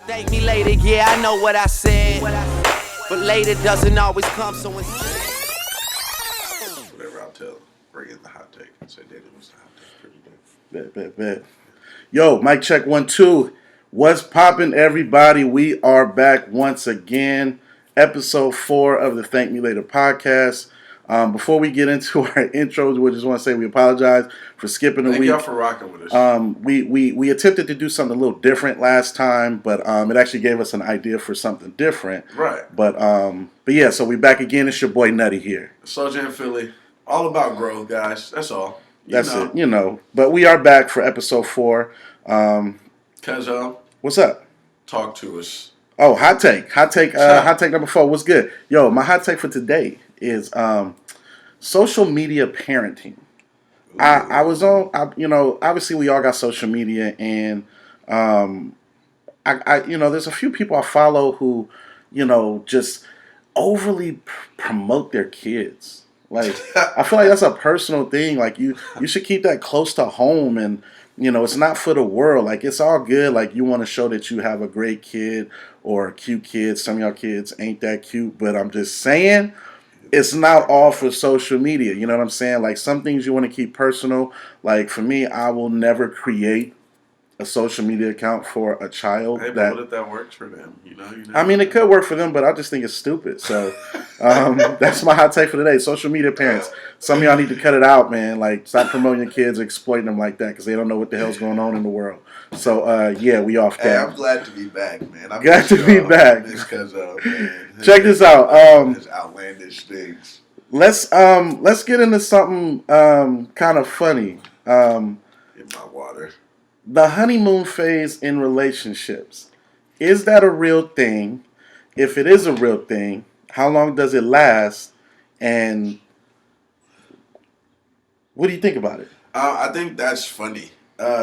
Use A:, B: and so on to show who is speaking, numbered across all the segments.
A: Thank me later, yeah, I know what I said. But later doesn't always come, so instead.
B: Whatever I'll tell. Bring in the hot take and say David was the hot take. Pretty good.
C: Bet. Yo, mic check 1 2. What's poppin', everybody? We are back once again. Episode 4 of the Thank Me Later podcast. Before we get into our intros, we just want to say we apologize for skipping a week.
B: Thank y'all for rocking with us.
C: We attempted to do something a little different last time, but it actually gave us an idea for something different.
B: Right.
C: But yeah, so we back again. It's your boy Nutty here.
B: Soja and Philly. All about growth, guys. That's all.
C: You know. But we are back for episode 4.
B: Cuzzo,
C: What's up?
B: talk to us.
C: Oh, hot take number 4. What's good? Yo, my hot take for today is social media parenting. I was on, obviously we all got social media, and there's a few people I follow who, just overly promote their kids. Like, I feel like that's a personal thing. Like, you should keep that close to home, and it's not for the world. Like, it's all good. Like, you want to show that you have a great kid or a cute kid. Some of y'all kids ain't that cute, but I'm just saying, it's not all for social media. You know what I'm saying? Like, some things you want to keep personal. Like, for me, I will never create a social media account for a child.
B: Hey, but what if that works for them?
C: I mean, it could work for them, but I just think it's stupid. So that's my hot take for today. Social media parents. Some of y'all need to cut it out, man. Like, stop promoting your kids, exploiting them like that, because they don't know what the hell's going on in the world. So, yeah, we off
B: Hey,
C: that.
B: I'm glad to be back, man. I'm
C: glad to be back.
B: Man.
C: Check this out.
B: His outlandish things.
C: Let's get into something kind of funny.
B: In my water.
C: The honeymoon phase in relationships. Is that a real thing? If it is a real thing, how long does it last? And what do you think about it?
B: I think that's funny.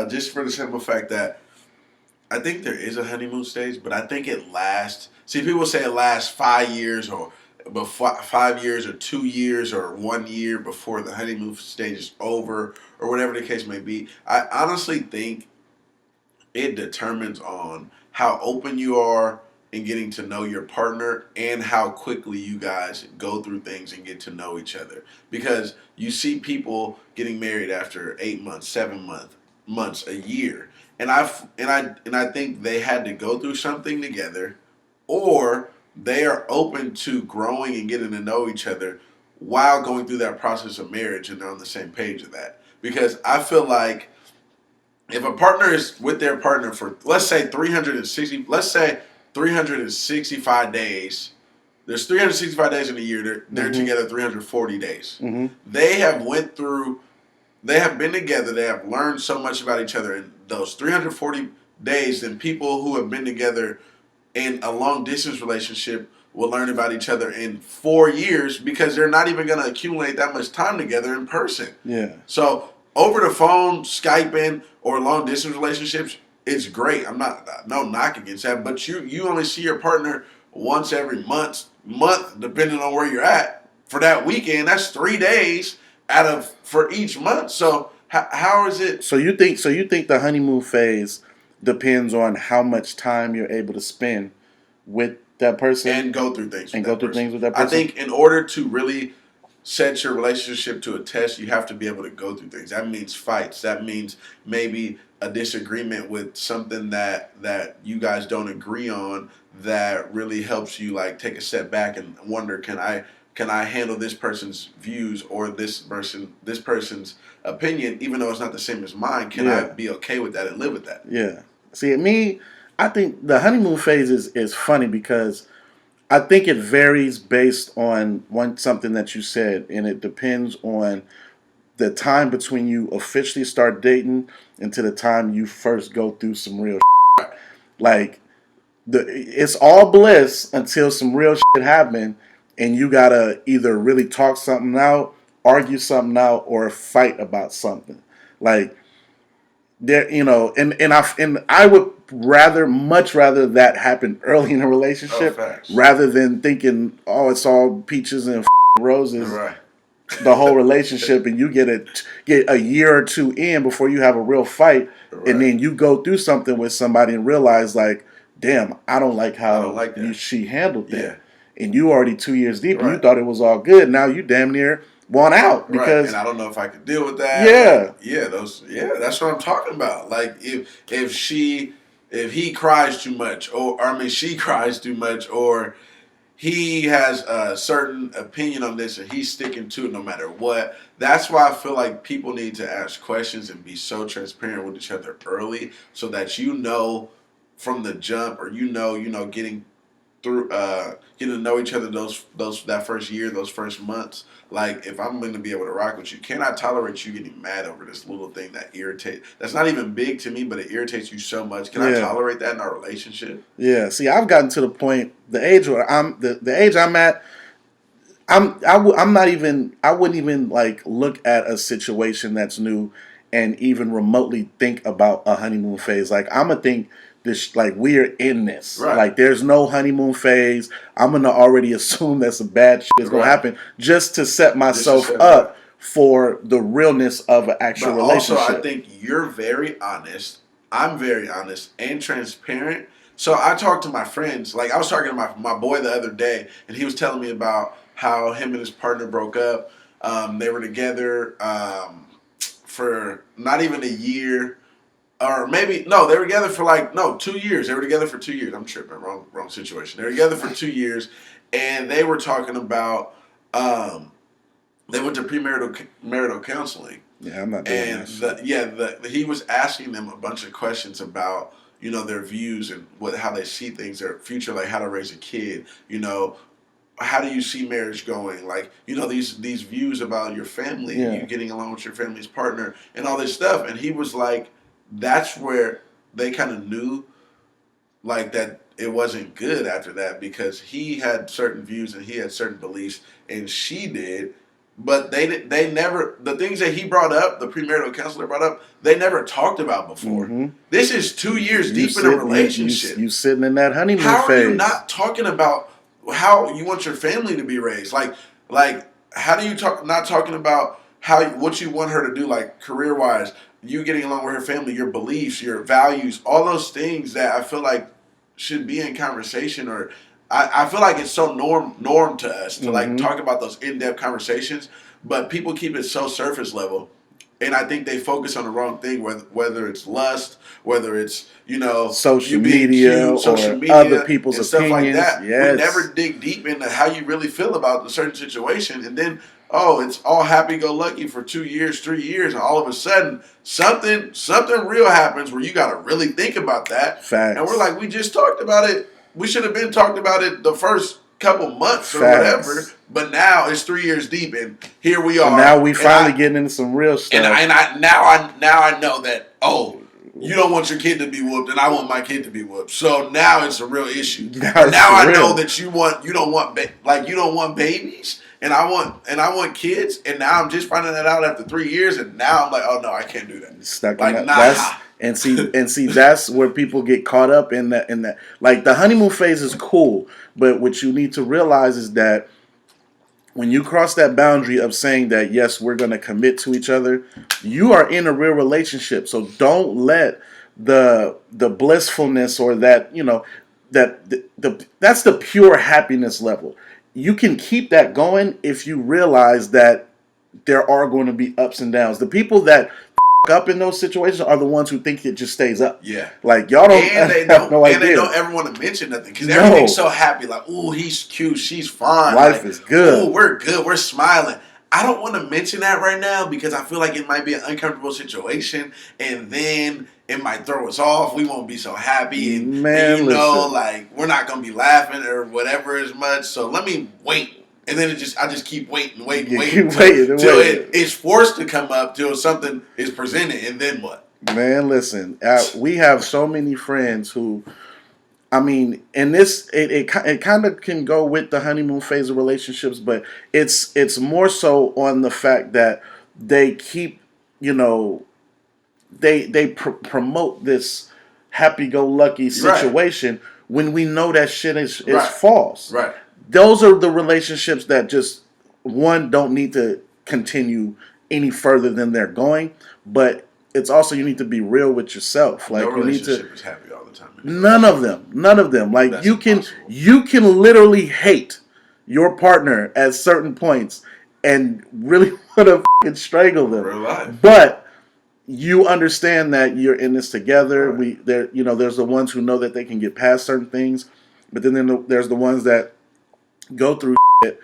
B: Just for the simple fact that I think there is a honeymoon stage, but I think it lasts. See, people say it lasts 5 years or 5 years or 2 years or 1 year before the honeymoon stage is over or whatever the case may be. I honestly think it determines on how open you are in getting to know your partner and how quickly you guys go through things and get to know each other. Because you see people getting married after 8 months, 7 months, a year. And I think they had to go through something together, or they are open to growing and getting to know each other while going through that process of marriage, and they're on the same page of that. Because I feel like if a partner is with their partner for, let's say 365 days, there's 365 days in a year, they're together 340 days.
C: Mm-hmm.
B: They have been together, they have learned so much about each other in those 340 days than people who have been together in a long distance relationship will learn about each other in 4 years, because they're not even going to accumulate that much time together in person.
C: Yeah.
B: So over the phone, Skyping, or long distance relationships, it's great. I'm no knock against that, but you only see your partner once every month, depending on where you're at. For that weekend, that's 3 days for each month. So how is it?
C: So you think the honeymoon phase depends on how much time you're able to spend with that person
B: And go through things.
C: with that person?
B: I think in order to really set your relationship to a test, you have to be able to go through things. That means fights. That means maybe a disagreement with something that you guys don't agree on, that really helps you like take a step back and wonder, can I handle this person's views or this person's opinion, even though it's not the same as mine? Can I be okay with that and live with that?
C: Yeah. See, I think the honeymoon phase is funny because I think it varies based on something that you said, and it depends on the time between you officially start dating and to the time you first go through some real shit. Like, it's all bliss until some real shit happen, and you gotta either really talk something out, argue something out, or fight about something. Like, there, and I would much rather that happen early in a relationship rather than thinking, oh, it's all peaches and roses.
B: Right.
C: The whole relationship, and you get a year or two in before you have a real fight,
B: Right.
C: and then you go through something with somebody and realize, like, damn, I don't like
B: I don't
C: how
B: like that.
C: she handled that.
B: Yeah.
C: And you already 2 years deep, and you
B: Right.
C: thought it was all good. Now you damn near want out
B: Right,
C: because
B: and I don't know if I could deal with that.
C: yeah,
B: That's what I'm talking about. Like if he cries too much, or I mean she cries too much, or he has a certain opinion on this and he's sticking to it no matter what. That's why I feel like people need to ask questions and be so transparent with each other early, so that you know from the jump, or getting through getting to know each other those that first year, those first months. Like, if I'm going to be able to rock with you, can I tolerate you getting mad over this little thing that irritates? That's not even big to me, but it irritates you so much. Can I
C: yeah,
B: tolerate that in our relationship?
C: yeah. See, I've gotten to the point, the age where the age I'm at. I'm not even, I wouldn't even like look at a situation that's new and even remotely think about a honeymoon phase. Like, I'm gonna think this, like, we're in this.
B: Right.
C: Like, there's no honeymoon phase. I'm gonna already assume that some bad shit is gonna
B: Right.
C: happen just to set myself
B: set
C: up for the realness of an actual
B: But also,
C: relationship.
B: I think you're very honest. I'm very honest and transparent. So I talk to my friends. Like, I was talking to my boy the other day, and he was telling me about how him and his partner broke up. They were together for not even a year, or maybe no, they were together for 2 years. They were together for 2 years. I'm tripping, wrong situation. They were together for 2 years, and they were talking about they went to marital counseling.
C: Yeah, I'm not doing
B: And
C: that shit.
B: he was asking them a bunch of questions about their views and how they see things, their future, like how to raise a kid, how do you see marriage going, like these views about your family,
C: Yeah.
B: you getting along with your family's partner and all this stuff. And he was like, that's where they kind of knew like that it wasn't good after that, because he had certain views and he had certain beliefs and she did. But they never, the things that he brought up, the premarital counselor brought up, they never talked about before.
C: Mm-hmm.
B: This is 2 years deep in a relationship.
C: You sitting in that honeymoon
B: How
C: phase.
B: are you not talking about how you want your family to be raised? Like how do you not talking about what you want her to do, like career wise, you getting along with her family, your beliefs, your values, all those things that I feel like should be in conversation, or I feel like it's so norm to us to like talk about those in-depth conversations, but people keep it so surface level. And I think they focus on the wrong thing, whether it's lust, whether it's,
C: social
B: you being
C: media,
B: cute, social
C: or
B: media,
C: other people's
B: and stuff
C: opinions.
B: like that.
C: Yes.
B: We never dig deep into how you really feel about a certain situation. And then, it's all happy-go-lucky for 2 years, 3 years, and all of a sudden, something real happens where you got to really think about that.
C: Facts.
B: And we're like, we just talked about it. We should have been talked about it the first couple months or
C: Facts.
B: whatever, but now it's 3 years deep, and here we are.
C: And now we finally getting into some real stuff.
B: And now I know that you don't want your kid to be whooped, and I want my kid to be whooped. So now it's a real issue. Now I know that you don't want babies, and I want kids, and now I'm just finding that out after 3 years, and now I'm like, oh no, I can't do that.
C: Stuck in that. And see, that's where people get caught up in that. Like, the honeymoon phase is cool, but what you need to realize is that when you cross that boundary of saying that, yes, we're going to commit to each other, you are in a real relationship. So don't let the blissfulness, or that, that's the pure happiness level. You can keep that going if you realize that there are going to be ups and downs. The people that up in those situations are the ones who think it just stays up.
B: Yeah.
C: Like, y'all don't have no idea.
B: And they don't ever want to mention nothing, because everything's so happy. Like, ooh, he's cute, she's fine.
C: Life is good.
B: Ooh, we're good, we're smiling. I don't want to mention that right now, because I feel like it might be an uncomfortable situation, and then it might throw us off. We won't be so happy, and like, we're not gonna be laughing or whatever as much. So let me wait. And then I just keep waiting till it's forced to come up, till something is presented, and then what?
C: Man, listen, we have so many friends who, I mean, and this it kind of can go with the honeymoon phase of relationships, but it's more so on the fact that they keep, they promote this happy-go-lucky situation when we know that shit is false.
B: Right.
C: Those are the relationships that just, one, don't need to continue any further than they're going. But it's also you need to be real with yourself. Like
B: No
C: you need
B: relationship
C: to.
B: is happy all the time.
C: None of them. None of them. Like
B: That's
C: you
B: impossible.
C: can literally hate your partner at certain points and really want to fucking strangle them.
B: Real life.
C: But you understand that you're in this together.
B: Right.
C: There's the ones who know that they can get past certain things, but then there's the ones that go through shit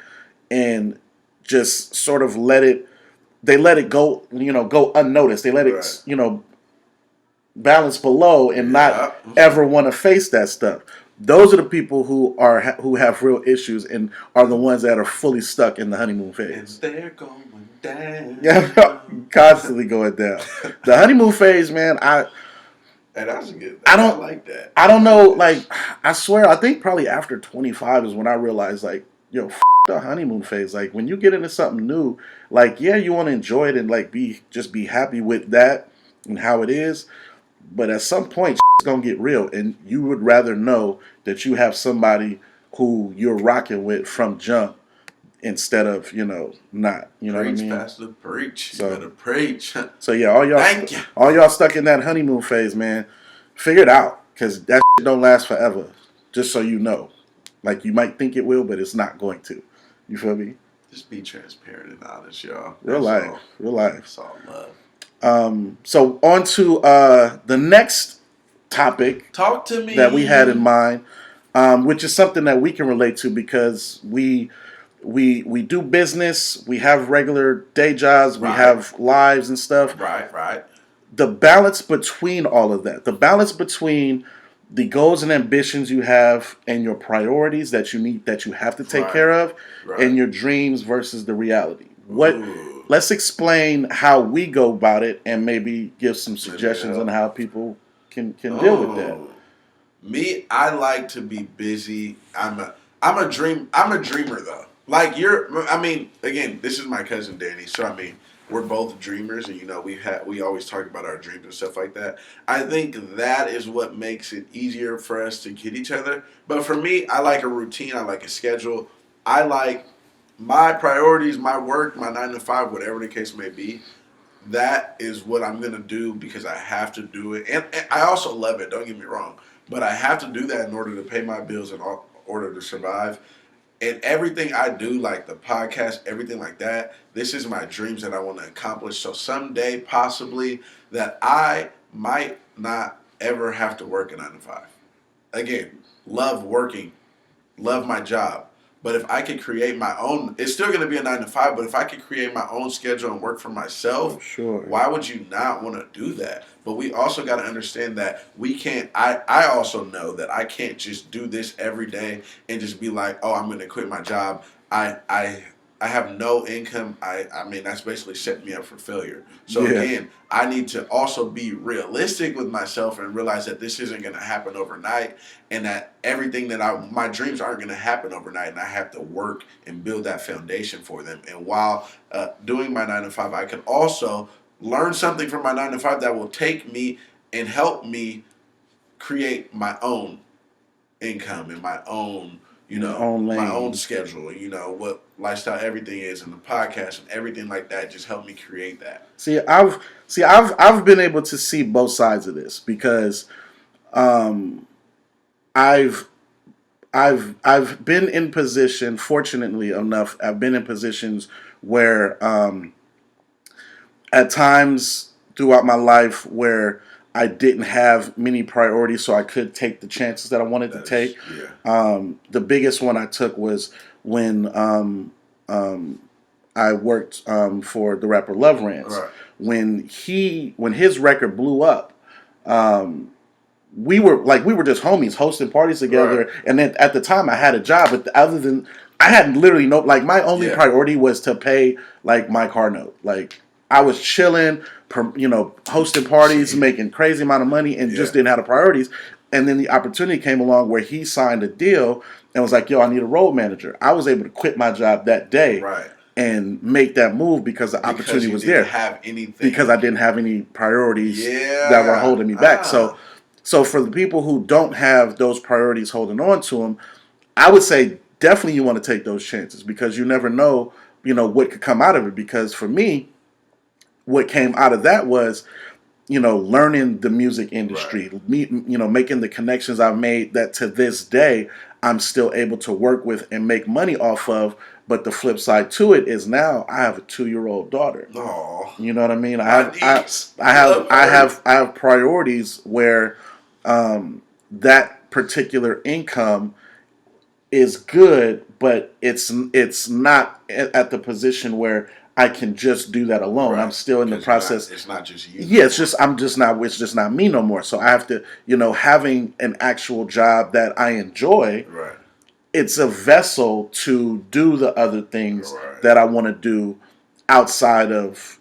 C: and just sort of let it go, go unnoticed. They let it,
B: Right.
C: balance below and not
B: Yeah.
C: ever want to face that stuff. Those are the people who have real issues and are the ones that are fully stuck in the honeymoon
B: And
C: phase.
B: they're going down.
C: Yeah, constantly going down. The honeymoon phase, man.
B: And that's good.
C: I don't
B: like that.
C: I don't know.
B: that.
C: Like, I swear, I think probably after 25 is when I realized, like, yo, the honeymoon phase. Like, when you get into something new, like, yeah, you want to enjoy it and like be happy with that and how it is. But at some point, it's gonna get real, and you would rather know that you have somebody who you're rocking with from jump instead of not. You know what I
B: Preach,
C: mean?
B: Pastor, preach.
C: So-
B: You better preach.
C: So yeah,
B: Thank you.
C: all y'all stuck in that honeymoon phase, man. Figure it out, cause that shit don't last forever. Just so you know, like you might think it will, but it's not going to. You feel me?
B: Just be transparent and honest, y'all.
C: Real
B: That's
C: life,
B: all.
C: real life.
B: That's all love.
C: So on to the next topic
B: Talk to me.
C: that we had in mind, which is something that we can relate to because we do business, we have regular day jobs, we
B: Right.
C: have lives and stuff.
B: Right.
C: The balance between all of that, the balance between the goals and ambitions you have and your priorities that you have to take
B: Right.
C: care of,
B: Right.
C: and your dreams versus the reality.
B: Ooh.
C: Let's explain how we go about it and maybe give some suggestions on how people can deal with that.
B: Me, I like to be busy. I'm a dreamer though. Like again, this is my cousin Danny, so we're both dreamers, and we always talk about our dreams and stuff like that. I think that is what makes it easier for us to get each other. But for me, I like a routine, I like a schedule. I like my priorities, my work, my 9 to 5, whatever the case may be. That is what I'm gonna do because I have to do it, and I also love it. Don't get me wrong, but I have to do that in order to pay my bills and in order to survive. And everything I do, like the podcast, everything like that, this is my dreams that I want to accomplish. So someday, possibly, that I might not ever have to work a 9 to 5. Again, love working, love my job. But if I could create my own, it's still going to be a 9 to 5, but if I could create my own schedule and work for myself,
C: Sure.
B: why would you not want to do that? But we also got to understand that we can't, I also know that I can't just do this every day and just be like, oh, I'm going to quit my job. I have no income. That's basically setting me up for failure. So
C: Yeah.
B: again, I need to also be realistic with myself and realize that this isn't going to happen overnight, and that everything that my dreams aren't going to happen overnight, and I have to work and build that foundation for them. And while doing my 9 to 5, I can also learn something from my 9 to 5 that will take me and help me create my own income and my own,
C: Own lane.
B: my own schedule, what lifestyle everything is, and the podcast and everything like that just helped me create that.
C: I've been able to see both sides of this because I've been in position, fortunately enough, I've been in positions where at times throughout my life where I didn't have many priorities, so I could take the chances that I wanted to take. The biggest one I took was when I worked for the rapper Love Rants.
B: Right.
C: When his record blew up, we were just homies hosting parties together.
B: Right.
C: And then at the time I had a job, but other than I had literally my only priority was to pay like my car note. Like I was chilling, hosting parties, making crazy amount of money, and just didn't have the priorities. And then the opportunity came along where he signed a deal and was like, yo, I need a road manager. I was able to quit my job that day.
B: Right.
C: And make that move because the opportunity was there.
B: Have anything.
C: Because I didn't have any priorities that were holding me back. So for the people who don't have those priorities holding on to them, I would say definitely you want to take those chances because you never know, what could come out of it. Because for me, what came out of that was learning the music industry, making the connections I've made that to this day I'm still able to work with and make money off of. But the flip side to it is now I have a 2-year-old daughter.
B: Oh,
C: You know what I mean?
B: my niece.
C: I have priorities where that particular income is good, but it's not at the position where I can just do that alone.
B: Right.
C: I'm still in the process.
B: It's not just you.
C: Yeah, it's just not me no more. So I have to, having an actual job that I enjoy,
B: Right.
C: it's a vessel to do the other things
B: Right.
C: that I want to do outside of,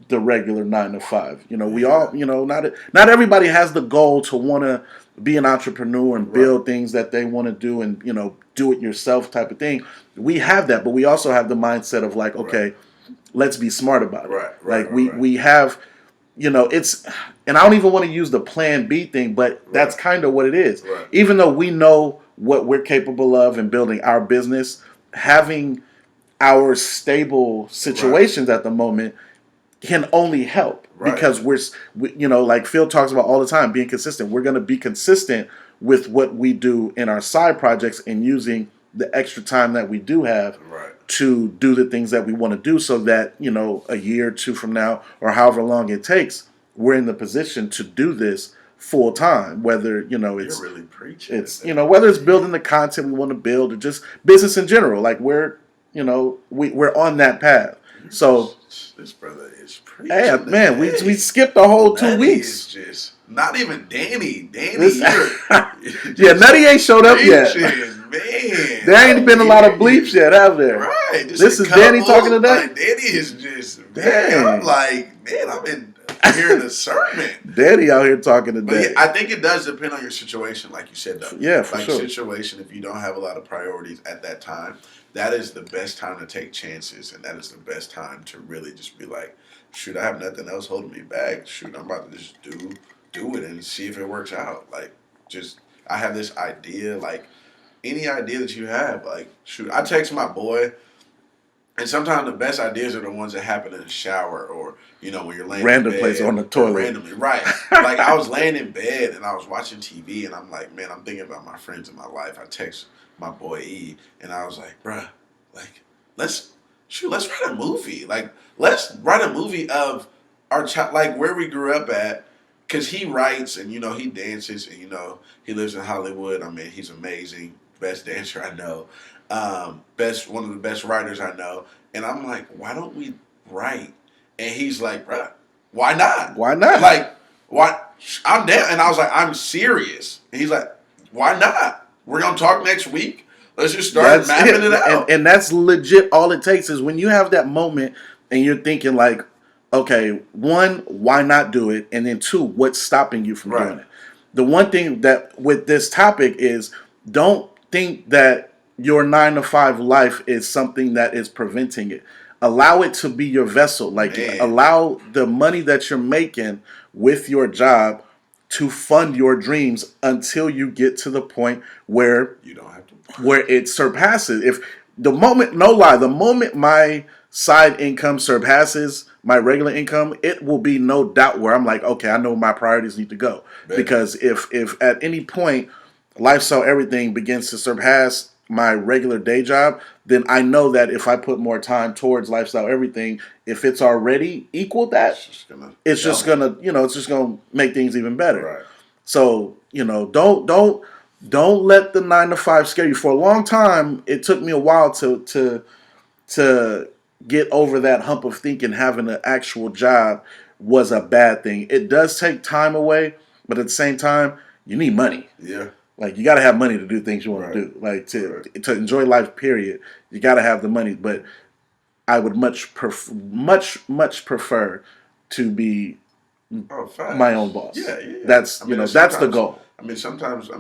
C: the regular 9 to 5. We all, not everybody has the goal to want to be an entrepreneur and build things that they want to do and, do it yourself type of thing. We have that, but we also have the mindset of like, okay, let's be smart about it.
B: Right.
C: We have, it's, and I don't even want to use the plan B thing, but that's kind of what it is.
B: Right.
C: Even though we know what we're capable of in building our business, having our stable situations at the moment can only help because like Phil talks about all the time, being consistent. We're going to be consistent with what we do in our side projects and using the extra time that we do have to do the things that we want to do so that, a year or two from now or however long it takes, we're in the position to do this full time, whether, it's
B: You're really preaching.
C: It's, whether it's building the content we want to build or just business in general. Like we're on that path. So
B: this brother is preaching.
C: Hey, man, we skipped the whole 2 weeks.
B: Is just not even Danny.
C: Yeah, Nutty ain't showed up yet.
B: Man,
C: There ain't been a lot of bleeps yet, have there?
B: Right.
C: This is Danny talking today.
B: Like, Danny is just I'm like, man, I've been hearing a sermon.
C: Danny out here talking today.
B: But yeah, I think it does depend on your situation, like you said, though.
C: Yeah, for sure.
B: Situation, if you don't have a lot of priorities at that time, that is the best time to take chances, and that is the best time to really just be like, shoot, I have nothing else holding me back. Shoot, I'm about to just do it and see if it works out. Like, just, I have this idea, like, any idea that you have, like, shoot, I text my boy, and sometimes the best ideas are the ones that happen in the shower or, when you're laying
C: random
B: in bed.
C: place on the toilet.
B: Randomly, right. Like, I was laying in bed, and I was watching TV, and I'm like, man, I'm thinking about my friends in my life. I text my boy E, and I was like, bruh, like, let's write a movie. Like, let's write a movie of our child, like, where we grew up at. Because he writes, and, he dances, and, he lives in Hollywood. I mean, he's amazing. Best dancer I know. One of the best writers I know. And I'm like, why don't we write? And he's like, bruh, why not?
C: Why not?
B: Like, why? I'm down. And I was like, I'm serious. And he's like, why not? We're going to talk next week. Let's just start mapping it out.
C: And that's legit. All it takes is when you have that moment and you're thinking like, okay, 1, why not do it? And then 2, what's stopping you from doing it? The one thing that with this topic is don't think that your 9 to 5 life is something that is preventing it. Allow it to be your vessel. Like allow the money that you're making with your job to fund your dreams until you get to the point where
B: you don't have to,
C: where it surpasses. If the moment my side income surpasses my regular income, it will be no doubt where I'm like, okay, I know my priorities need to go. Because if at any point lifestyle everything begins to surpass my regular day job, then I know that if I put more time towards lifestyle everything, if it's already equal that, it's just gonna make things even better.
B: Right.
C: So, don't let the 9 to 5 scare you. For a long time, it took me a while to get over that hump of thinking having an actual job was a bad thing. It does take time away, but at the same time, you need money.
B: Yeah.
C: Like, you got to have money to do things you want to do. Like, to enjoy life, period, you got to have the money. But I would much prefer to be my own boss.
B: Yeah.
C: That's, that's the goal.
B: I mean, sometimes,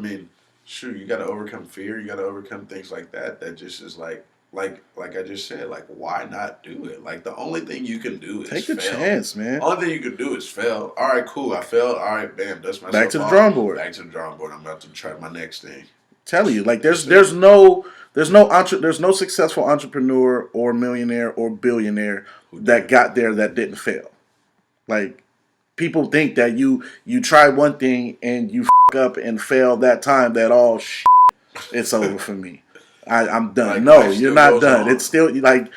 B: shoot, you got to overcome fear. You got to overcome things like that. That just is like I just said, like, why not do it? Like, the only thing you can do is
C: take the
B: fail.
C: chance, man.
B: Only thing you can do is fail. All right, cool. I failed. All right, bam. Dust myself
C: back to the
B: off.
C: drawing board.
B: Back to the drawing board. I'm about to try my next thing.
C: Tell you, like, there's no successful entrepreneur or millionaire or billionaire that got there that didn't fail. Like, people think that you try one thing and you f up and fail that time, that all it's over for me. I'm done.
B: Like,
C: No,
B: life
C: you're
B: still
C: not
B: goes
C: done.
B: on.
C: It's still like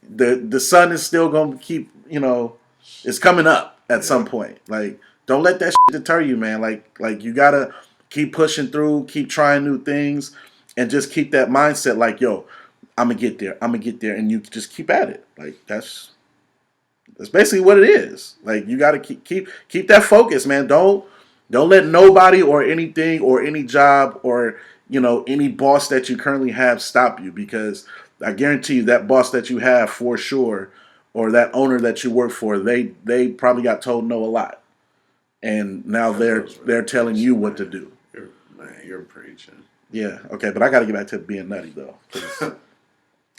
C: the sun is still gonna keep, it's coming up at some point. Like, don't let that deter you, man. Like you gotta keep pushing through, keep trying new things, and just keep that mindset. Like, yo, I'm gonna get there. I'm gonna get there, and you just keep at it. Like that's basically what it is. Like, you gotta keep that focus, man. Don't let nobody or anything or any job or any boss that you currently have stop you, because I guarantee you that boss that you have for sure, or that owner that you work for, they probably got told no a lot, and now they're telling you what to do.
B: You're preaching.
C: Yeah, okay, but I got to get back to being nutty though, 'cause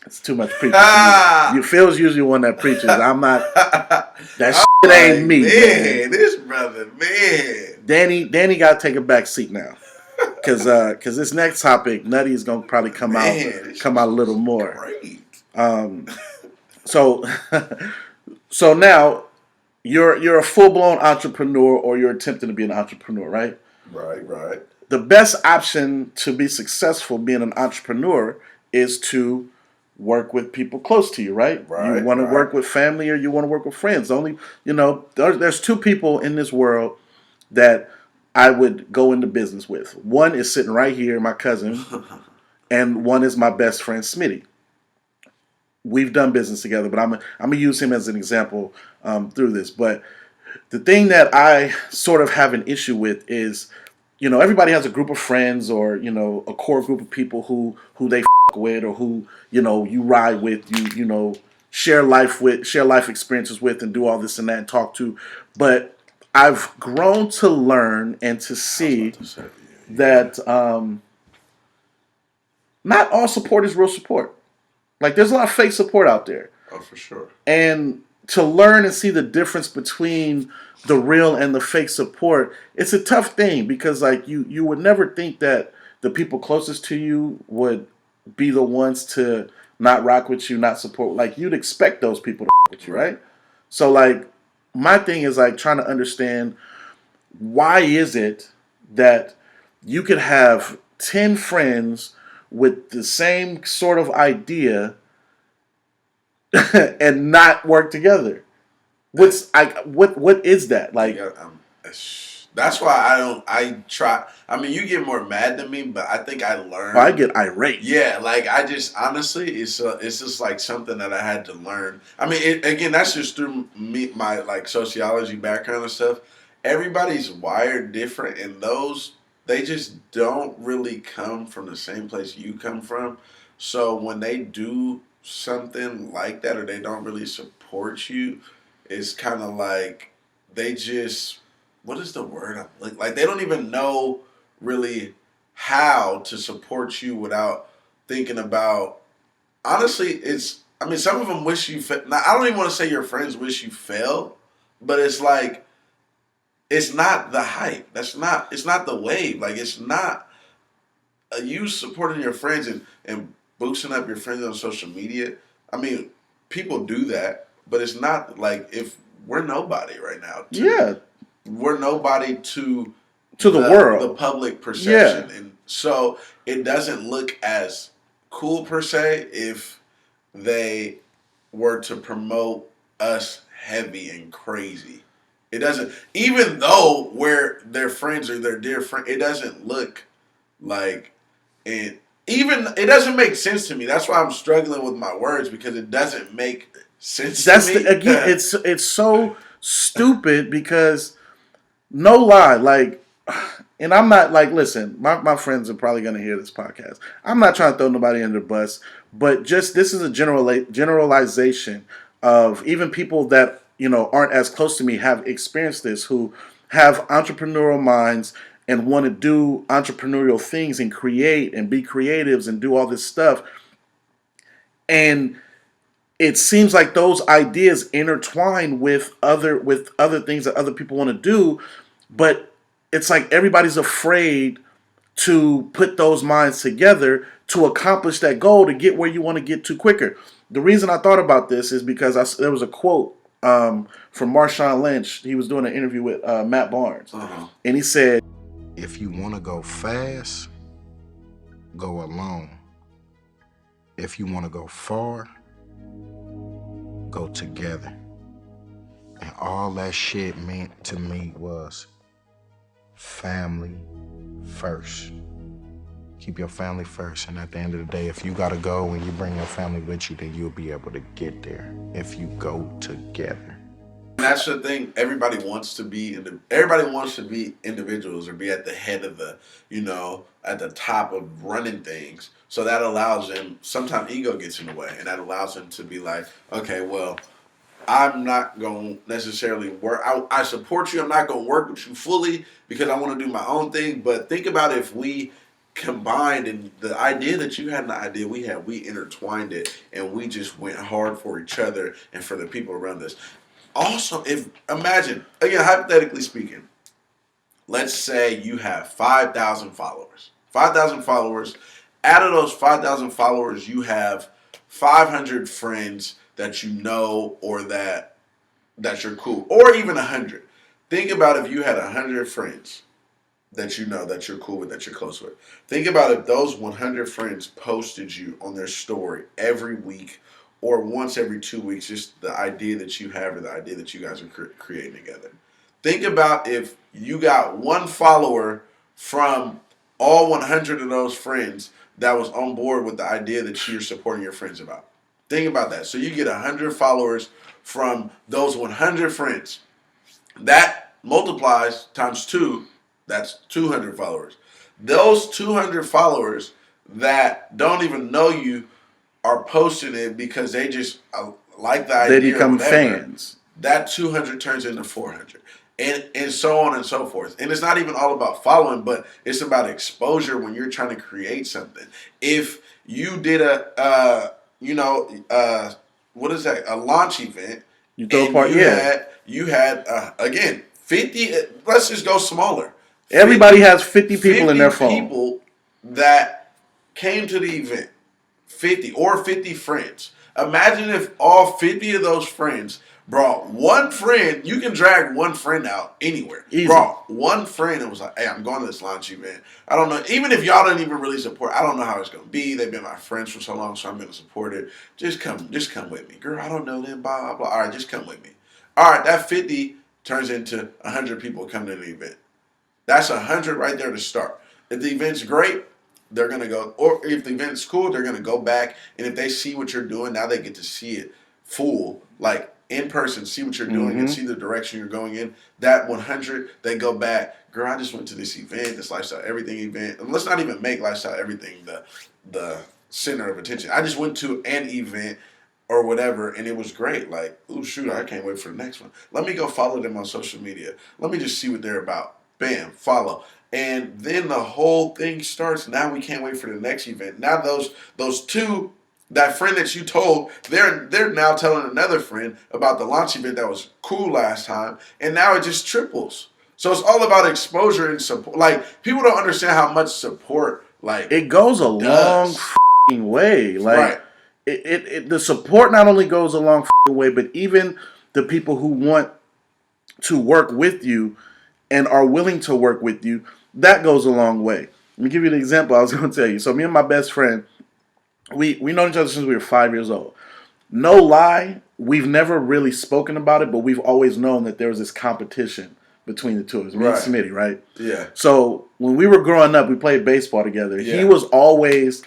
C: it's too much preaching for me. You Phil's usually one that preaches. I'm not. That shit ain't me, man.
B: This brother, man.
C: Danny got to take a back seat now, cause this next topic, Nutty, is gonna probably come out a little more.
B: Great.
C: So so now you're a full blown entrepreneur, or you're attempting to be an entrepreneur, right?
B: Right.
C: The best option to be successful being an entrepreneur is to work with people close to you, right? You want to work with family, or you want to work with friends. Only, there's two people in this world that I would go into business with. One is sitting right here, my cousin, and one is my best friend, Smitty. We've done business together, but I'm gonna use him as an example through this. But the thing that I sort of have an issue with is, everybody has a group of friends, or a core group of people who they with, or who you ride with, you share life experiences with, and do all this and that, and talk to. But I've grown to learn and to see that not all support is real support. Like, there's a lot of fake support out there.
B: Oh, for sure.
C: And to learn and see the difference between the real and the fake support, it's a tough thing, because like you would never think that the people closest to you would be the ones to not rock with you, not support. Like, you'd expect those people to rock with you, right? So like, my thing is like trying to understand, why is it that you could have 10 friends with the same sort of idea and not work together? What is that like?
B: That's why I try. I mean, you get more mad than me, but I think I learned.
C: I get irate.
B: Yeah, like, I just honestly, it's just like something that I had to learn. I mean, again, that's just through my like sociology background and stuff. Everybody's wired different, and they just don't really come from the same place you come from. So when they do something like that, or they don't really support you, it's kind of like they just, what is the word I'm looking, like, they don't even know really how to support you without thinking about, honestly, I mean, some of them wish you now, I don't even want to say your friends wish you failed, but it's like, it's not the hype. It's not the wave. Like, it's not you supporting your friends and boosting up your friends on social media. I mean, people do that, but it's not like, if we're nobody right now. We're nobody to
C: the world,
B: the public perception.
C: Yeah.
B: And so it doesn't look as cool per se if they were to promote us heavy and crazy. It doesn't, even though we're their friends or their dear friend, it doesn't look like it. Even it doesn't make sense to me. That's why I'm struggling with my words, because it doesn't make sense to me.
C: Again, it's so stupid, because no lie, like, and I'm not like, listen, my friends are probably gonna hear this podcast. I'm not trying to throw nobody under the bus, but just, this is a generalization of even people that aren't as close to me have experienced this, who have entrepreneurial minds and want to do entrepreneurial things and create and be creatives and do all this stuff. And it seems like those ideas intertwine with other things that other people want to do, but it's like everybody's afraid to put those minds together to accomplish that goal, to get where you want to get to quicker. The reason I thought about this is because there was a quote from Marshawn Lynch. He was doing an interview with Matt Barnes, and he said,
D: if you want to go fast, go alone. If you want to go far, go together. And all that shit meant to me was family first. Keep your family first, and at the end of the day, if you gotta go and you bring your family with you, then you'll be able to get there if you go together.
B: That's the thing. Everybody wants to be individuals or be at the head of the, at the top of running things. So that allows them. Sometimes ego gets in the way, and that allows them to be like, okay, well, I'm not going to necessarily work. I support you. I'm not going to work with you fully because I want to do my own thing. But think about if we combined and the idea that you had and the idea we had, we intertwined it and we just went hard for each other and for the people around us. Also, imagine, again, hypothetically speaking, let's say you have 5,000 followers. 5,000 followers. Out of those 5,000 followers, you have 500 friends that you know or that you're cool, or even 100. Think about if you had 100 friends that you know, that you're cool with, that you're close with. Think about if those 100 friends posted you on their story every week or once every 2 weeks, just the idea that you have or the idea that you guys are creating together. Think about if you got one follower from all 100 of those friends that was on board with the idea that you're supporting your friends about. Think about that. So you get 100 followers from those 100 friends. That multiplies times 2. That's 200 followers. Those 200 followers that don't even know you are posting it because they just like the idea.
C: They become fans.
B: That 200 turns into 400. And so on and so forth. And it's not even all about following, but it's about exposure when you're trying to create something. If you did a launch event.
C: You throw a party,
B: You had, again, 50, let's just go smaller.
C: Everybody has 50 people in their phone.
B: 50 people that came to the event. 50 or 50 friends. Imagine if all 50 of those friends brought one friend. You can drag one friend out anywhere.
C: Easy.
B: Brought one friend and was like, hey, I'm going to this launch event. I don't know. Even if y'all don't even really support, I don't know how it's going to be. They've been my friends for so long, so I'm going to support it. Just come with me. Girl, I don't know them, blah, blah, blah. All right, just come with me. All right, that 50 turns into 100 people coming to the event. That's 100 right there to start. If the event's great, they're going to go. Or if the event's cool, they're going to go back. And if they see what you're doing, now they get to see it full, like in person, see what you're doing and see the direction you're going in. That 100, they go back. Girl, I just went to this event, this Lifestyle Everything event. And let's not even make Lifestyle Everything the center of attention. I just went to an event or whatever, and it was great. Like, ooh, shoot, I can't wait for the next one. Let me go follow them on social media. Let me just see what they're about. Bam, follow. And then the whole thing starts. Now we can't wait for the next event. Now those two, that friend that you told, they're now telling another friend about the launch event that was cool last time, and now it just triples. So it's all about exposure and support. Like, people don't understand how much support, like,
C: it goes a long way. Like,
B: right.
C: The support not only goes a long way, but even the people who want to work with you and are willing to work with you, that goes a long way. Let me give you an example I was going to tell you. So me and my best friend, we know each other since we were 5 years old. No lie, we've never really spoken about it, but we've always known that there was this competition between the two of us. Me and Smitty, right?
B: Yeah. So
C: when we were growing up, we played baseball together. Yeah. He was always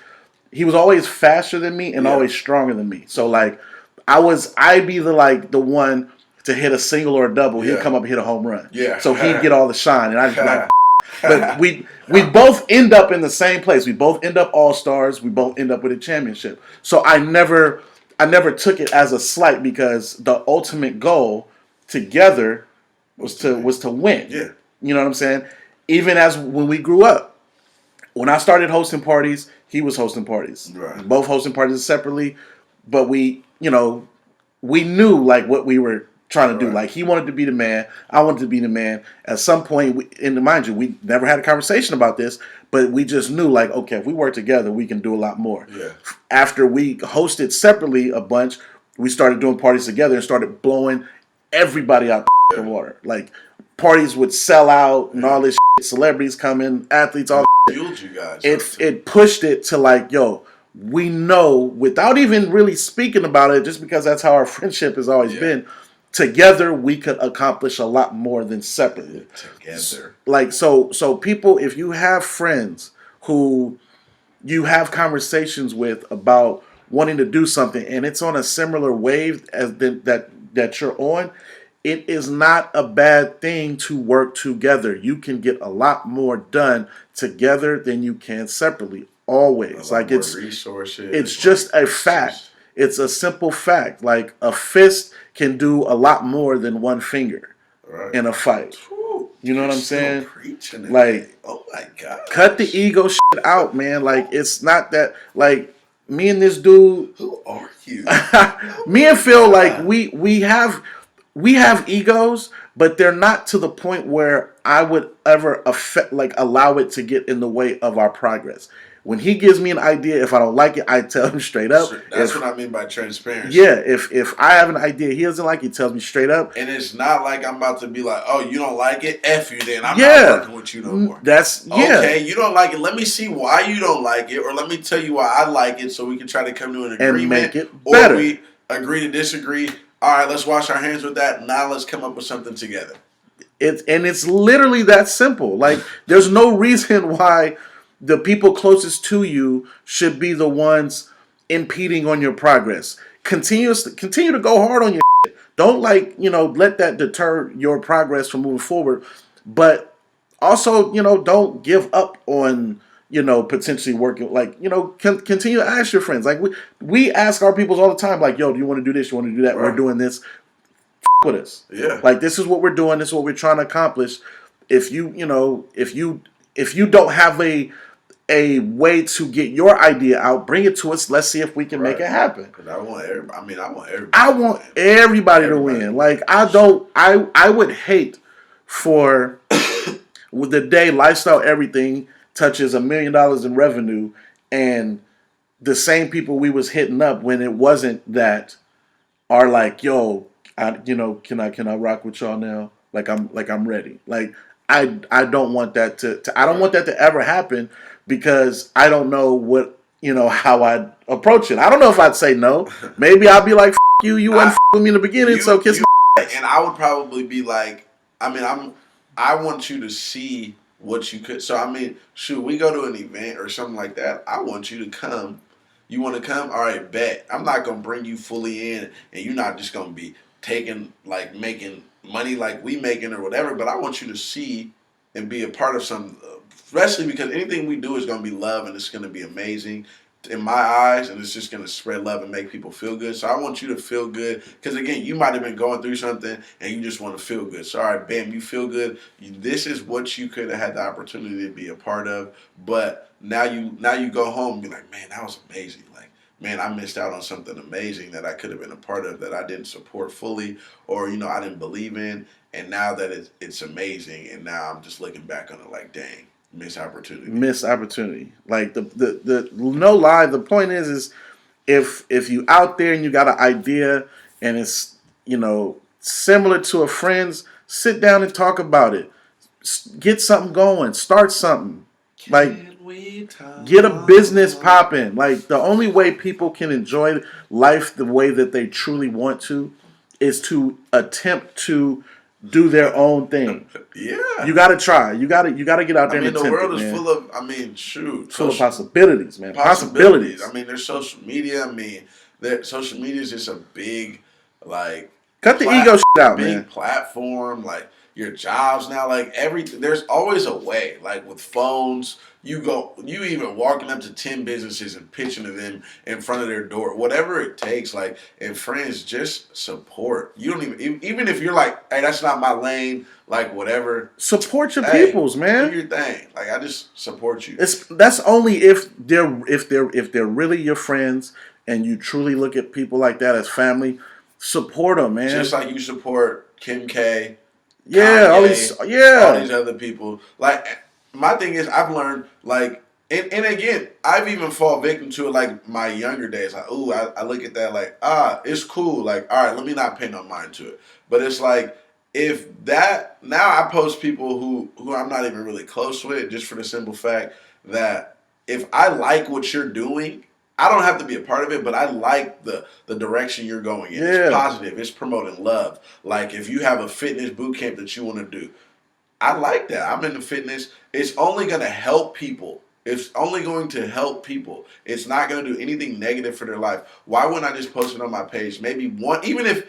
C: faster than me and always stronger than me. So like I'd be the one to hit a single or a double. He'd come up and hit a home run.
B: Yeah.
C: So he'd get all the shine, and I'd just be like. But we both end up in the same place. We both end up all-stars. We both end up with a championship. So I never took it as a slight, because the ultimate goal together was to win.
B: Yeah.
C: You know what I'm saying? Even as when we grew up. When I started hosting parties, he was hosting parties.
B: Right.
C: Both hosting parties separately, but we knew like what we were trying to do. Like, he wanted to be the man, I wanted to be the man. At some point, mind you, we never had a conversation about this, but we just knew, like, okay, if we work together, we can do a lot more.
B: Yeah.
C: After we hosted separately a bunch, we started doing parties together and started blowing everybody out the water. Like parties would sell out and all this shit, celebrities coming, athletes, all
B: Fueled you guys.
C: it pushed it to like, yo, we know without even really speaking about it, just because that's how our friendship has always been. Together, we could accomplish a lot more than separately.
B: Together,
C: like so people, if you have friends who you have conversations with about wanting to do something, and it's on a similar wave as that you're on, it is not a bad thing to work together. You can get a lot more done together than you can separately. Always, like it's
B: resources.
C: It's just a fact. It's a simple fact. Like a fist can do a lot more than one finger in a fight.
B: Ooh,
C: you know what I'm saying?
B: Like, oh my god,
C: cut the ego shit out, man. Like it's not that. Like me and this dude.
B: Who are you?
C: Me and Phil, like we have egos, but they're not to the point where I would ever allow it to get in the way of our progress. When he gives me an idea, if I don't like it, I tell him straight up.
B: That's what I mean by transparency.
C: Yeah, if I have an idea he doesn't like, he tells me straight up.
B: And it's not like I'm about to be like, oh, you don't like it? F you then. I'm not working with you no more. Okay, you don't like it. Let me see why you don't like it, or let me tell you why I like it so we can try to come to an agreement.
C: And make it better.
B: Or we agree to disagree. All right, let's wash our hands with that. Now let's come up with something together.
C: It's literally that simple. Like there's no reason why the people closest to you should be the ones impeding on your progress. Continue to go hard on your shit. Don't let that deter your progress from moving forward. But also, don't give up on, potentially working. Like, continue to ask your friends. Like we ask our peoples all the time, like, yo, do you want to do this? You want to do that? Right. We're doing this. With us.
B: Yeah.
C: Like this is what we're doing. This is what we're trying to accomplish. If you don't have a way to get your idea out, bring it to us. Let's see if we can make it happen.
B: I want everybody.
C: I want everybody to win. Like I would hate for with the day Lifestyle Everything touches $1 million in revenue, and the same people we was hitting up when it wasn't that are like, yo, can I rock with y'all now? Like I'm ready. Like I don't want that to I don't want that to ever happen, because I don't know what how I'd approach it. I don't know if I'd say no. Maybe I'll be like, F you, you wouldn't f with me in the beginning, so kiss my ass.
B: And I would probably be like, I want you to see what you could. So should we go to an event or something like that? I want you to come. You want to come? All right, bet. I'm not gonna bring you fully in, and you're not just gonna be taking making money like we making or whatever. But I want you to see and be a part of some. Especially because anything we do is going to be love, and it's going to be amazing in my eyes, and it's just going to spread love and make people feel good. So I want you to feel good, because again, you might have been going through something and you just want to feel good. So all right, bam, you feel good. This is what you could have had the opportunity to be a part of, but now you go home and be like, man, that was amazing. Like, man, I missed out on something amazing that I could have been a part of that I didn't support fully, or I didn't believe in, and now that it's amazing, and now I'm just looking back on it like, dang. Missed opportunity. Like the no lie. The point is if you out there and you got an idea and it's similar to a friend's, sit down and talk about it. Get something going. Start something. Get a business popping. Like the only way people can enjoy life the way that they truly want to is to attempt to do their own thing. Yeah,
C: you gotta try. You gotta get out there. And
B: the world is
C: man.
B: full of.
C: Full of possibilities, man. Possibilities.
B: There's social media. Social media is just a big
C: cut the ego shit out,
B: big
C: man.
B: Big platform, your jobs now, everything. There's always a way. With phones, you even walking up to 10 businesses and pitching to them in front of their door, whatever it takes. And friends, just support. You don't even if you're like, hey, that's not my lane. Whatever.
C: Support your peoples, man.
B: Do your thing. I just support you.
C: That's only if they're really your friends and you truly look at people like that as family. Support them, man.
B: Just like you support Kim K.
C: Yeah,
B: Kanye, all these other people. My thing is, I've learned And again, I've even fall victim to it like my younger days. Like, ooh, I look at that like, it's cool. Like, all right, let me not pay no mind to it. But it's like, if that, now I post people who I'm not even really close with, just for the simple fact that if I like what you're doing, I don't have to be a part of it, but I like the direction you're going in.
C: Yeah.
B: It's positive. It's promoting love. Like, if you have a fitness boot camp that you want to do, I like that. I'm into fitness. It's only going to help people. It's only going to help people. It's not going to do anything negative for their life. Why wouldn't I just post it on my page? Maybe one, even if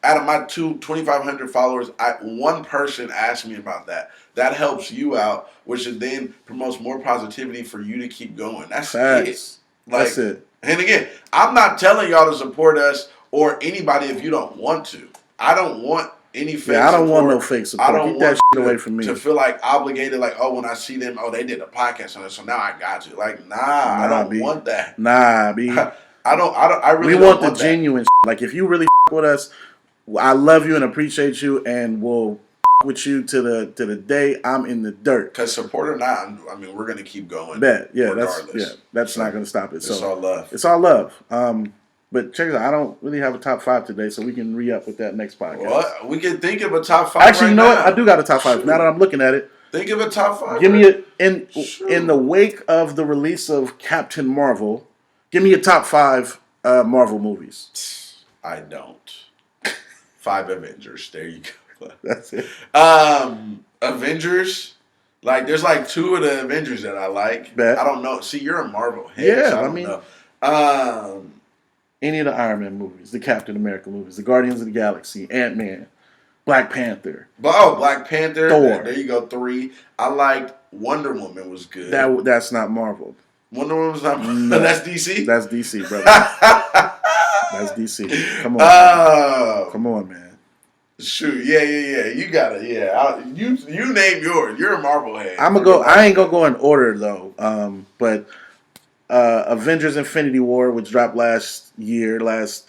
B: out of my 2,500 followers, one person asked me about that. That helps you out, which then promotes more positivity for you to keep going. That's it. Like,
C: That's it.
B: And again, I'm not telling y'all to support us or anybody if you don't want to. I don't want any fake support.
C: I don't want no fake support.
B: I don't
C: Keep that
B: want
C: shit away from me.
B: to feel like obligated, like, oh, when I see them, oh, they did a podcast on it, so now I got to. Like, I don't want that.
C: Nah, B.
B: I really
C: we
B: don't
C: want the genuine shit. Like, if you really with us, I love you and appreciate you, and we'll with you to the day I'm in the dirt.
B: Because support or not, I mean, we're gonna keep going.
C: Bet, yeah,
B: regardless.
C: that's not gonna stop it.
B: It's
C: So
B: all love.
C: It's all love. But check it out. I don't really have a top 5 today, so we can re-up with that next podcast.
B: What? We can think of a top 5.
C: Actually,
B: right
C: you know
B: now.
C: what? I do got a top 5. Now that I'm looking at it,
B: Think of a top 5.
C: give me in the wake of the release of Captain Marvel. Give me a top 5 Marvel movies.
B: I don't. 5 Avengers. There you go.
C: That's it.
B: Avengers. Like, there's like 2 of the Avengers that I like.
C: Bet.
B: I don't know. See, you're a Marvel head.
C: Yeah,
B: so I
C: I
B: don't
C: mean-
B: know.
C: Any of the Iron Man movies, the Captain America movies, the Guardians of the Galaxy, Ant-Man, Black Panther.
B: Black Panther.
C: Thor.
B: There you go. 3. I liked Wonder Woman was good.
C: That's not Marvel.
B: Wonder Woman was not.
C: No.
B: That's DC.
C: That's DC, brother. That's DC. Come on. Come on, man.
B: Shoot, yeah. You got it. Yeah, you name yours. You're a Marvel head.
C: I ain't gonna go in order though. But Avengers: Infinity War, which dropped last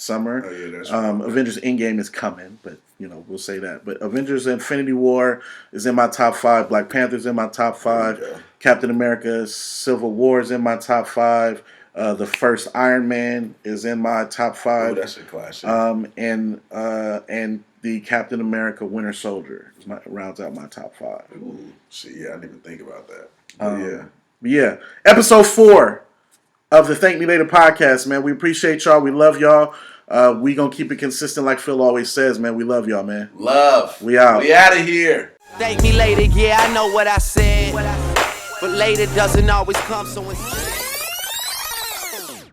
C: summer.
B: Oh yeah, that's right.
C: Avengers: Endgame is coming, but we'll say that. But Avengers: Infinity War is in my top 5. Black Panther's in my top 5.
B: Yeah.
C: Captain America: Civil War is in my top 5. The first Iron Man is in my top 5.
B: Oh, that's a classic.
C: And the Captain America Winter Soldier rounds out my top 5.
B: Ooh, see, yeah, I didn't even think about that. But
C: Yeah. Episode 4 of the Thank Me Later podcast, man. We appreciate y'all. We love y'all. We gonna keep it consistent like Phil always says, man. We love y'all, man.
B: Love.
C: We out.
B: We out of here.
A: Thank me later, yeah, I know what I said. But later doesn't always come, so instead.